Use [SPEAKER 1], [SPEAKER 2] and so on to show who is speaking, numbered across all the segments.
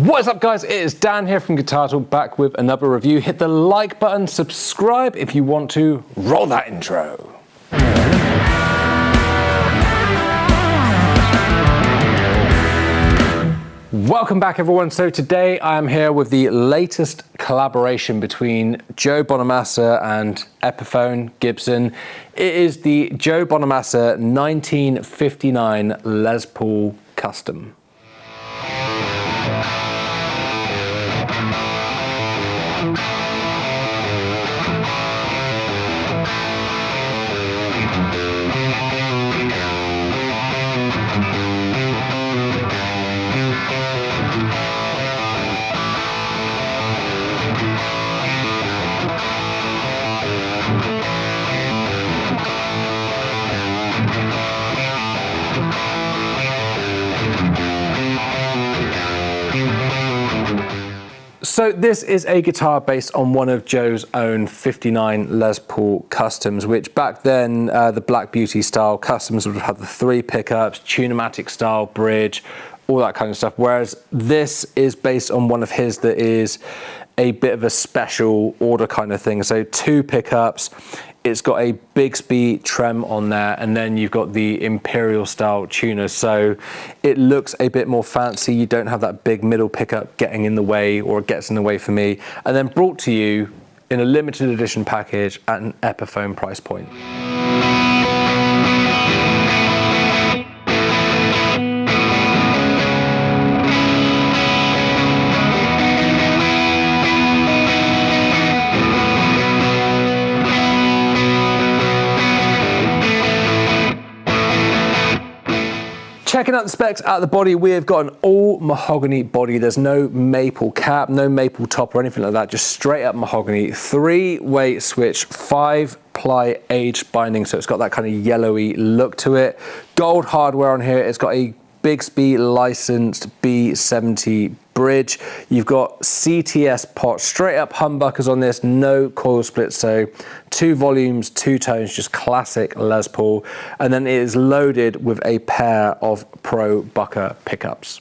[SPEAKER 1] What is up, guys? It is Dan here from Guitar Talk, back with another review. Hit the like button, subscribe if you want to. Roll that intro. Welcome back, everyone. So today I am here with the latest collaboration between Joe Bonamassa and Epiphone Gibson. It is the Joe Bonamassa 1959 Les Paul Custom. So this is a guitar based on one of Joe's own 59 Les Paul Customs, which back then, the Black Beauty style Customs would have had the 3 pickups, Tune-o-matic style bridge, all that kind of stuff. Whereas this is based on one of his that is a bit of a special order kind of thing. So 2 pickups, it's got a Bigsby trem on there, and then you've got the Imperial style tuner. So it looks a bit more fancy. You don't have that big middle pickup getting in the way, or it gets in the way for me. And then brought to you in a limited edition package at an Epiphone price point. Checking out the specs out of the body, we have got an all mahogany body. There's no maple cap, no maple top or anything like that, just straight up mahogany. 3-way switch, 5-ply aged binding, so it's got that kind of yellowy look to it. Gold hardware on here. It's got a Bigsby licensed B70 bridge. You've got CTS pot, straight up humbuckers on this, no coil split, so 2 volumes, 2 tones, just classic Les Paul. And then it is loaded with a pair of Pro Bucker pickups.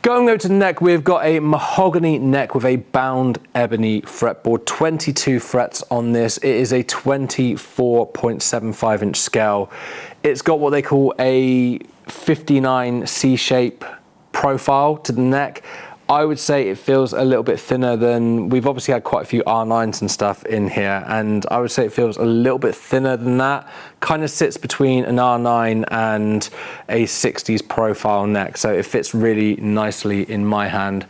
[SPEAKER 1] Going over to the neck, we've got a mahogany neck with a bound ebony fretboard, 22 frets on this. It is a 24.75 inch scale. It's got what they call a 59 C-shape profile to the neck. I would say it feels a little bit thinner than, we've obviously had quite a few R9s and stuff in here, and I would say it feels a little bit thinner than that. Kind of sits between an R9 and a 60s profile neck, so it fits really nicely in my hand.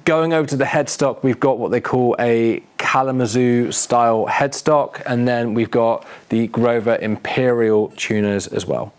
[SPEAKER 1] Going over to the headstock, we've got what they call a Kalamazoo style headstock, and then we've got the Grover Imperial tuners as well.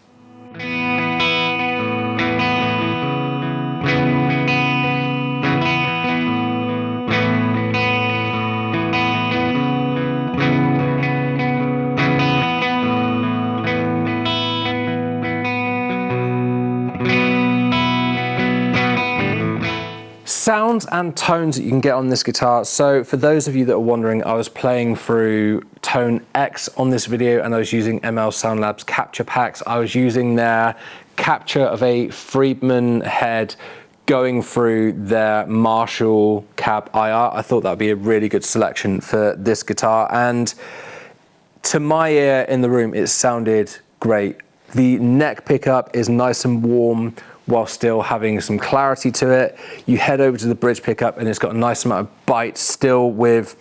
[SPEAKER 1] Sounds and tones that you can get on this guitar. So for those of you that are wondering, I was playing through Tone X on this video, and I was using ML Sound Labs capture packs. I was using their capture of a Friedman head going through their Marshall Cab IR. I thought that would be a really good selection for this guitar, and to my ear in the room, it sounded great. The neck pickup is nice and warm while still having some clarity to it. You head over to the bridge pickup and it's got a nice amount of bite still with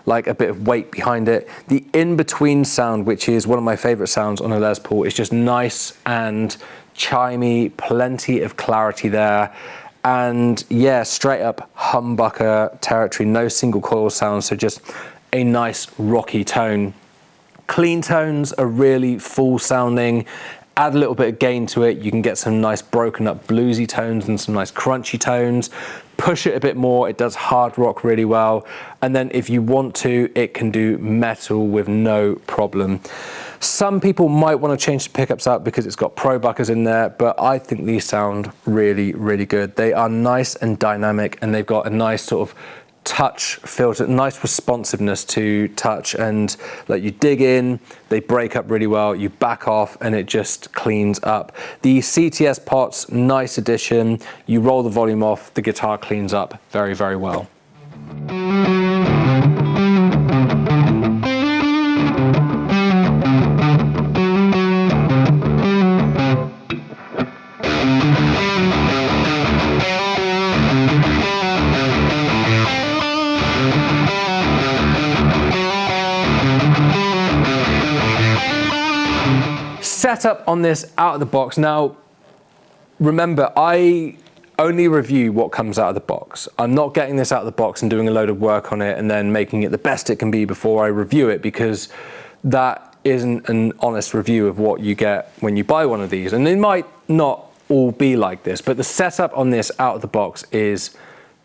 [SPEAKER 1] like a bit of weight behind it. The in-between sound, which is one of my favorite sounds on a Les Paul, is just nice and chimey, plenty of clarity there. And yeah, straight up humbucker territory, no single coil sound, so just a nice rocky tone. Clean tones are really full sounding. Add a little bit of gain to it, you can get some nice broken up bluesy tones and some nice crunchy tones. Push it a bit more, it does hard rock really well. And then if you want to, it can do metal with no problem. Some people might want to change the pickups out because it's got pro buckers in there, but I think these sound really, really good. They are nice and dynamic, and they've got a nice sort of touch filter, nice responsiveness to touch, and like you dig in, they break up really well, you back off and it just cleans up. The CTS pots, nice addition. You roll the volume off, the guitar cleans up very, very well. Setup on this out of the box. Now, remember, I only review what comes out of the box. I'm not getting this out of the box and doing a load of work on it and then making it the best it can be before I review it, because that isn't an honest review of what you get when you buy one of these. And it might not all be like this, but the setup on this out of the box is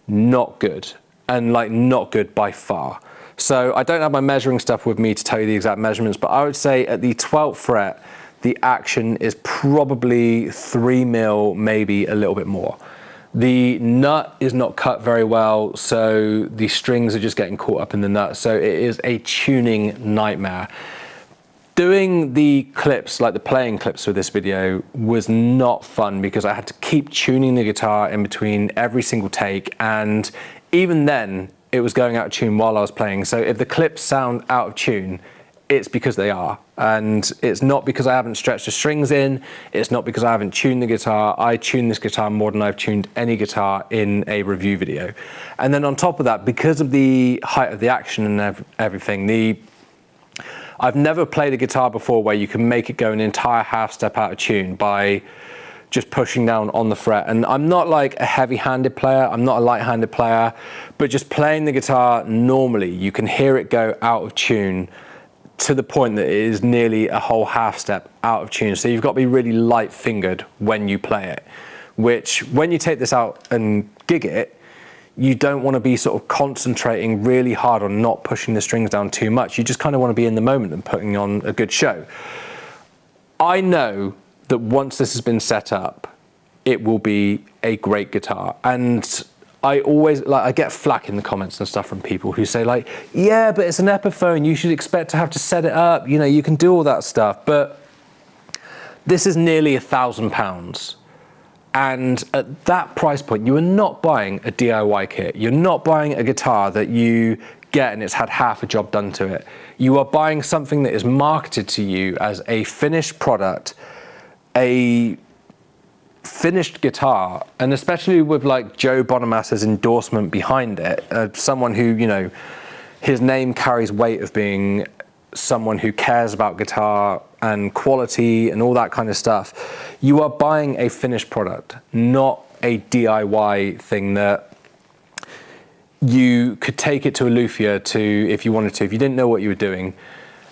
[SPEAKER 1] not good, and like not good by far. So I don't have my measuring stuff with me to tell you the exact measurements, but I would say at the 12th fret, the action is probably 3 mil, maybe a little bit more. The nut is not cut very well, so the strings are just getting caught up in the nut. So it is a tuning nightmare. Doing the clips, like the playing clips for this video, was not fun because I had to keep tuning the guitar in between every single take, and even then it was going out of tune while I was playing. So if the clips sound out of tune, it's because they are, and it's not because I haven't stretched the strings in, it's not because I haven't tuned the guitar. I tune this guitar more than I've tuned any guitar in a review video. And then on top of that, because of the height of the action and everything, I've never played a guitar before where you can make it go an entire half step out of tune by just pushing down on the fret. And I'm not like a heavy-handed player, I'm not a light-handed player, but just playing the guitar normally, you can hear it go out of tune to the point that it is nearly a whole half step out of tune. So you've got to be really light fingered when you play it, which when you take this out and gig it, you don't want to be sort of concentrating really hard on not pushing the strings down too much. You just kind of want to be in the moment and putting on a good show. I know that once this has been set up, it will be a great guitar. And I always, like, I get flack in the comments and stuff from people who say like, yeah, but it's an Epiphone, you should expect to have to set it up, you know, you can do all that stuff. But this is nearly £1,000. And at that price point, you are not buying a DIY kit. You're not buying a guitar that you get and it's had half a job done to it. You are buying something that is marketed to you as a finished product, a finished guitar, and especially with like Joe Bonamassa's endorsement behind it, someone who, you know, his name carries weight of being someone who cares about guitar and quality and all that kind of stuff. You are buying a finished product, not a DIY thing that you could take it to a luthier to, if you wanted to, if you didn't know what you were doing,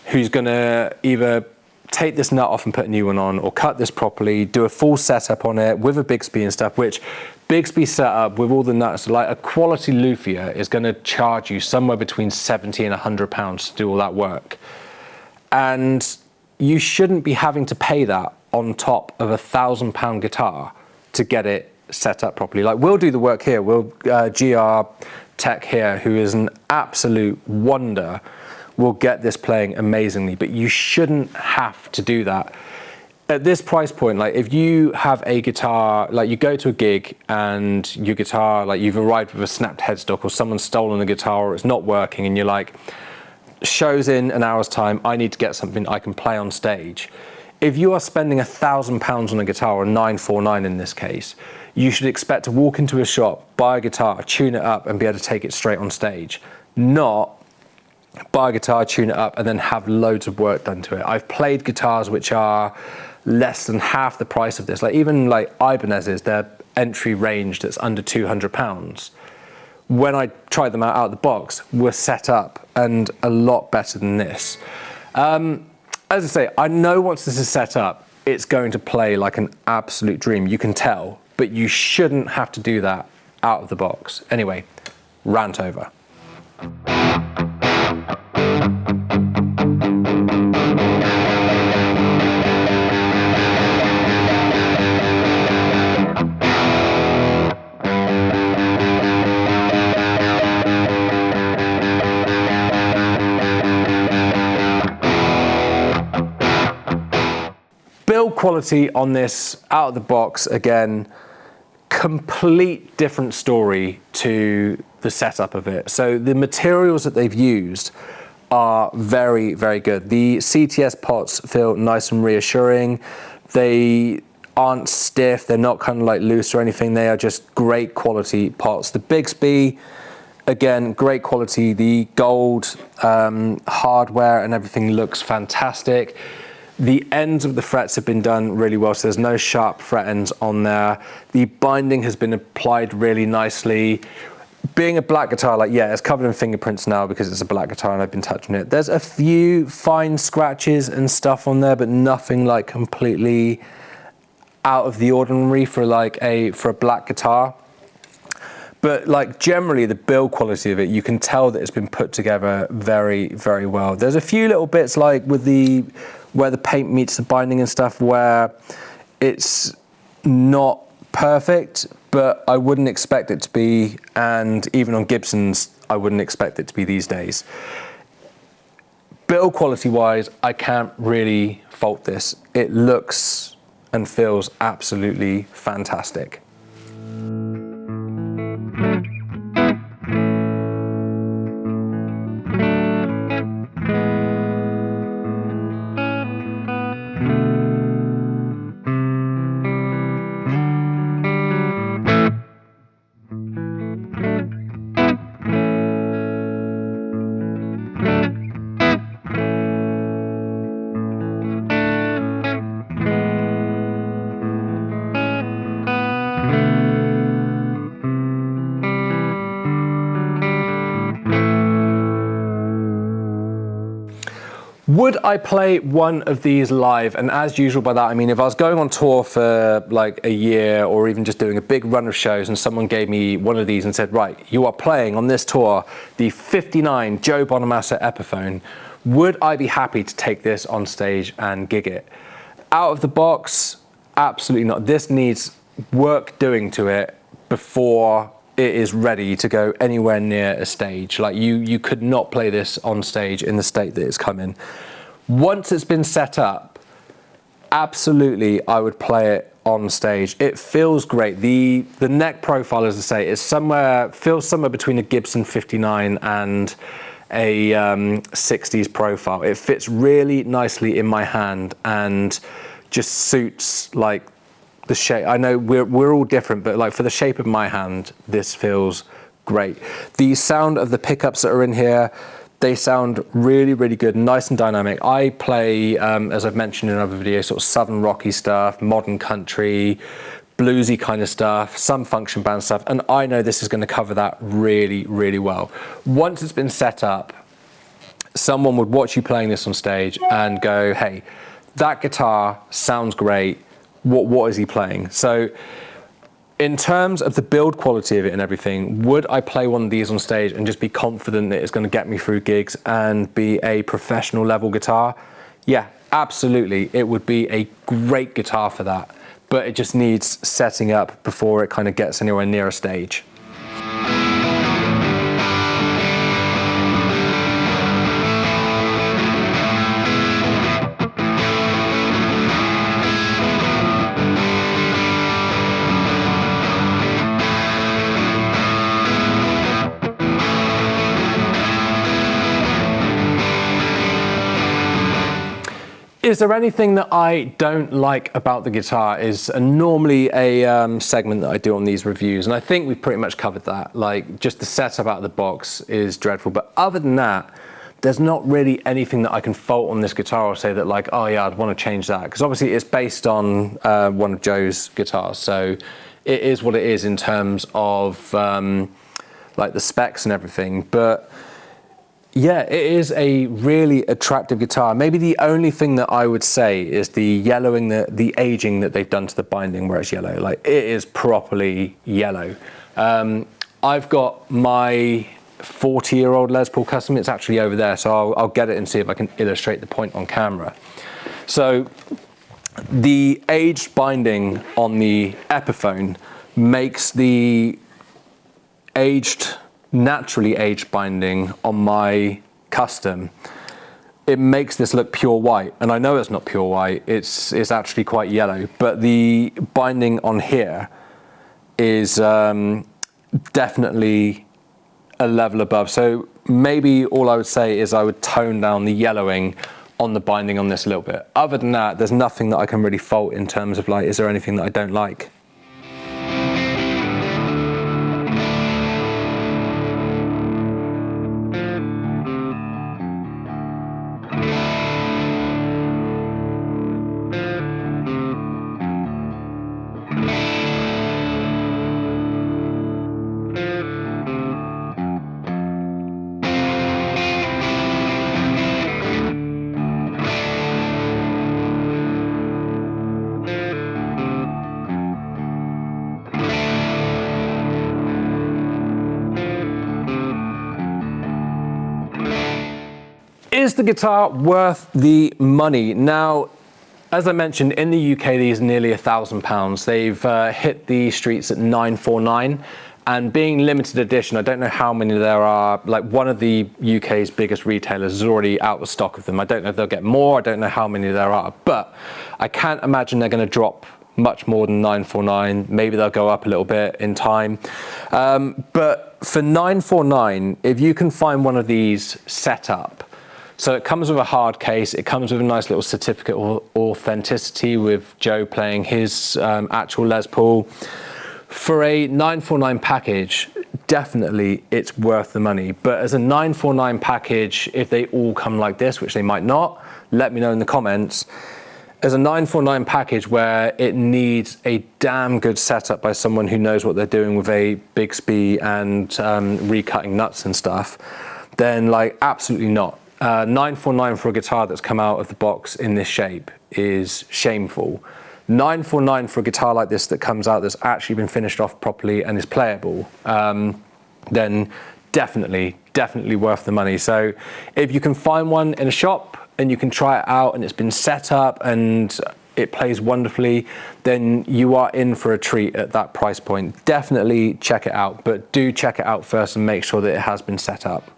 [SPEAKER 1] who's gonna either take this nut off and put a new one on, or cut this properly, do a full setup on it with a Bixby and stuff, which Bixby setup with all the nuts, like a quality luthier is going to charge you somewhere between 70 and £100 to do all that work. And you shouldn't be having to pay that on top of £1,000 guitar to get it set up properly. Like, we'll do the work here. We'll GR Tech here, who is an absolute wonder, will get this playing amazingly, but you shouldn't have to do that. At this price point, like if you have a guitar, like you go to a gig and your guitar, like you've arrived with a snapped headstock or someone's stolen the guitar or it's not working and you're like, show's in an hour's time, I need to get something I can play on stage. If you are spending £1,000 on a guitar, or 949 in this case, you should expect to walk into a shop, buy a guitar, tune it up and be able to take it straight on stage, not buy a guitar, tune it up, and then have loads of work done to it. I've played guitars which are less than half the price of this. Like even like Ibanez's, their entry range that's under £200. When I tried them out of the box, were set up and a lot better than this. As I say, I know once this is set up, it's going to play like an absolute dream. You can tell, but you shouldn't have to do that out of the box. Anyway, rant over. quality on this out of the box, again, complete different story to the setup of it. So the materials that they've used are very, very good. The CTS pots feel nice and reassuring. They aren't stiff, they're not kind of like loose or anything, they are just great quality pots. The Bixby, again, great quality. The gold hardware and everything looks fantastic. The ends of the frets have been done really well, so there's no sharp fret ends on there. The binding has been applied really nicely. Being a black guitar, like, yeah, it's covered in fingerprints now because it's a black guitar and I've been touching it. There's a few fine scratches and stuff on there, but nothing like completely out of the ordinary for a black guitar. But like generally the build quality of it, you can tell that it's been put together very, very well. There's a few little bits like with where the paint meets the binding and stuff where it's not perfect, but I wouldn't expect it to be, and even on Gibsons, I wouldn't expect it to be these days. Build quality wise, I can't really fault this. It looks and feels absolutely fantastic. Would I play one of these live? And as usual by that, I mean, if I was going on tour for like a year or even just doing a big run of shows and someone gave me one of these and said, right, you are playing on this tour, the 59 Joe Bonamassa Epiphone, would I be happy to take this on stage and gig it? Out of the box, absolutely not. This needs work doing to it before it is ready to go anywhere near a stage. Like you could not play this on stage in the state that it's come in. Once it's been set up, absolutely I would play it on stage. It feels great. The neck profile, as I say, is feels somewhere between a Gibson 59 and a 60s profile. It fits really nicely in my hand and just suits like the shape. I know we're all different, but like for the shape of my hand, this feels great. The sound of the pickups that are in here, they sound really, really good, nice and dynamic. I play, as I've mentioned in other videos, sort of southern rocky stuff, modern country, bluesy kind of stuff, some function band stuff, and I know this is going to cover that really, really well. Once it's been set up, someone would watch you playing this on stage and go, hey, that guitar sounds great. What is he playing? So in terms of the build quality of it and everything, would I play one of these on stage and just be confident that it's going to get me through gigs and be a professional level guitar? Yeah, absolutely. It would be a great guitar for that, but it just needs setting up before it kind of gets anywhere near a stage. Is there anything that I don't like about the guitar? Is normally a segment that I do on these reviews, and I think we've pretty much covered that. Like, just the setup out of the box is dreadful, but other than that, there's not really anything that I can fault on this guitar or say that like, oh yeah, I'd want to change that, because obviously it's based on one of Joe's guitars, so it is what it is in terms of like the specs and everything. But yeah, it is a really attractive guitar. Maybe the only thing that I would say is the yellowing, the aging that they've done to the binding where it's yellow. Like, it is properly yellow. I've got my 40-year-old Les Paul Custom. It's actually over there, so I'll get it and see if I can illustrate the point on camera. So the aged binding on the Epiphone makes the naturally aged binding on my Custom it makes this look pure white, and I know it's not pure white, it's actually quite yellow, but the binding on here is definitely a level above. So maybe all I would say is I would tone down the yellowing on the binding on this a little bit. Other than that, there's nothing that I can really fault in terms of like, is there anything that I don't like? Is the guitar worth the money? Now, as I mentioned, in the UK, these are nearly £1,000. They've hit the streets at 949, and being limited edition, I don't know how many there are. Like, one of the UK's biggest retailers is already out of stock of them. I don't know if they'll get more. I don't know how many there are, but I can't imagine they're going to drop much more than 949. Maybe they'll go up a little bit in time. But for 949, if you can find one of these set up, so it comes with a hard case, it comes with a nice little certificate of authenticity with Joe playing his actual Les Paul. For a 949 package, definitely it's worth the money. But as a 949 package, if they all come like this, which they might not, let me know in the comments. As a 949 package where it needs a damn good setup by someone who knows what they're doing with a Bixby and recutting nuts and stuff, then like absolutely not. 949 for a guitar that's come out of the box in this shape is shameful. 949 for a guitar like this that comes out that's actually been finished off properly and is playable, then definitely worth the money. So if you can find one in a shop and you can try it out and it's been set up and it plays wonderfully, then you are in for a treat at that price point. Definitely check it out, but do check it out first and make sure that it has been set up.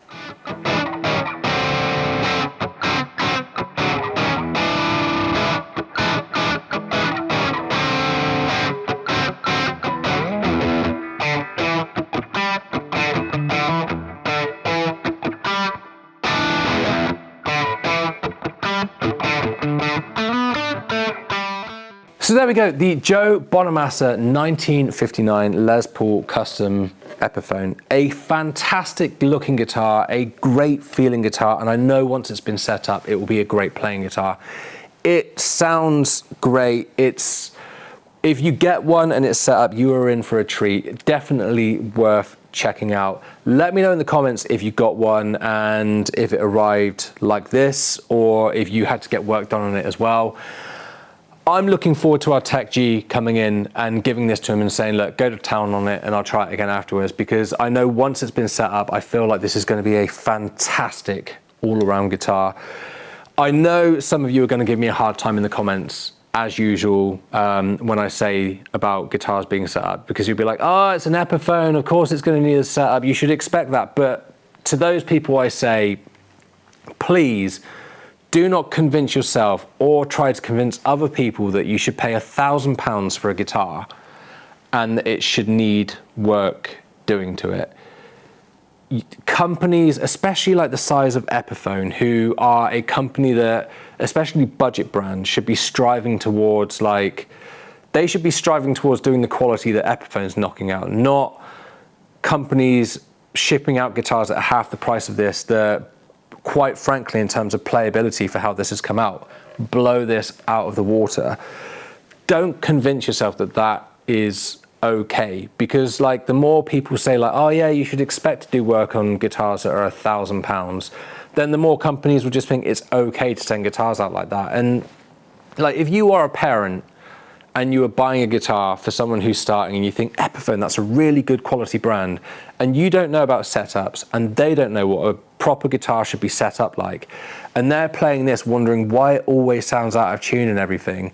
[SPEAKER 1] So there we go, the Joe Bonamassa 1959 Les Paul Custom Epiphone. A fantastic looking guitar, a great feeling guitar, and I know once it's been set up, it will be a great playing guitar. It sounds great. If you get one and it's set up, you are in for a treat. Definitely worth checking out. Let me know in the comments if you got one and if it arrived like this, or if you had to get work done on it as well. I'm looking forward to our Tech G coming in and giving this to him and saying, look, go to town on it and I'll try it again afterwards, because I know once it's been set up, I feel like this is going to be a fantastic all-around guitar. I know some of you are going to give me a hard time in the comments, as usual, when I say about guitars being set up, because you'll be like, oh, it's an Epiphone, of course it's going to need a setup, you should expect that. But to those people I say, please, do not convince yourself or try to convince other people that you should pay £1,000 for a guitar and that it should need work doing to it. Companies, especially like the size of Epiphone, who are a company that, especially budget brands, should be striving towards they should be striving towards doing the quality that Epiphone's knocking out, not companies shipping out guitars at half the price of this that, quite frankly, in terms of playability for how this has come out, blow this out of the water. Don't convince yourself that that is okay, because like the more people say like, oh yeah, you should expect to do work on guitars that are £1,000, then the more companies will just think it's okay to send guitars out like that. And like, if you are a parent and you are buying a guitar for someone who's starting and you think Epiphone, that's a really good quality brand, and you don't know about setups and they don't know what a proper guitar should be set up like, and they're playing this wondering why it always sounds out of tune and everything,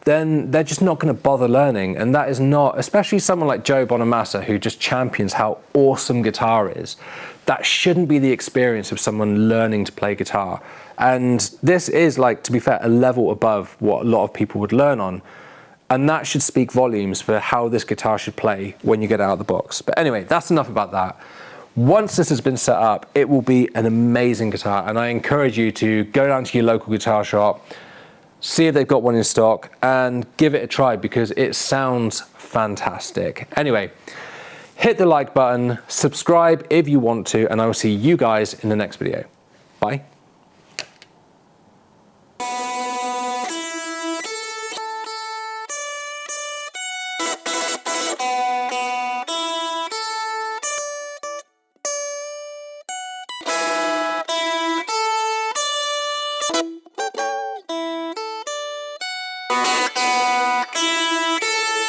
[SPEAKER 1] then they're just not going to bother learning. And that is not, especially someone like Joe Bonamassa, who just champions how awesome guitar is. That shouldn't be the experience of someone learning to play guitar. And this is, like, to be fair, a level above what a lot of people would learn on. And that should speak volumes for how this guitar should play when you get out of the box. But anyway, that's enough about that. Once this has been set up, it will be an amazing guitar. And I encourage you to go down to your local guitar shop, see if they've got one in stock, and give it a try because it sounds fantastic. Anyway, hit the like button, subscribe if you want to, and I will see you guys in the next video. Bye.